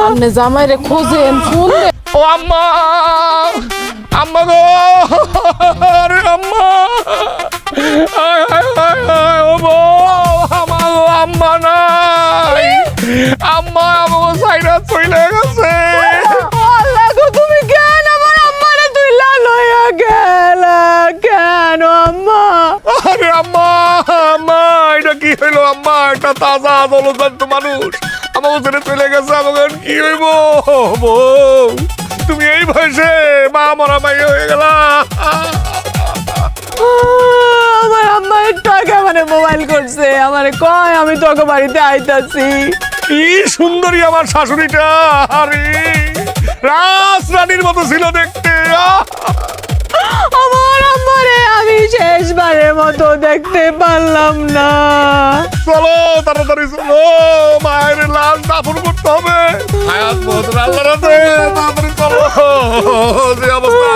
আপনি জামাইরে খোঁজেন ফোন দেন। ও আম্মা, আম্মা গো, আরে আম্মা, আয় আয় আয় আয়, ও বউ, আমার গো আম্মা নাই, আম্মা আমাকে সাইরা চলে গেছে। আল্লাহ গো, তুমি কেন আমার আম্মারে তুইলা লইয়া গেলা কেন আম্মা? আরে আম্মা, আম্মা এটা কি হইলো আম্মা? একটা তাজা দলদন্ত মানুষ আমাকে ছেড়ে চলে গেছে, আমাকে এখন কি হইব? বউ, তুমি এই বয়সে মা মরা মাই হয়ে গেলা। আমার আম্মা একটু আগে মানে মোবাইল করছে, আমারে কয় আমি তোকে বাড়িতে আইতাছি। কি সুন্দরী আমার শাশুড়িটা, আরে রাজরানীর মতো ছিল দেখতে। আমার আম্মারে আমি শেষবারের মতো দেখতে পারলাম না। চলো তাড়াতাড়ি চলো, মায়ের লাশ দাফন করতে হবে। হায়াত মহতর আল্লাহর হাতে, তাড়াতাড়ি চলো। যে অবস্থা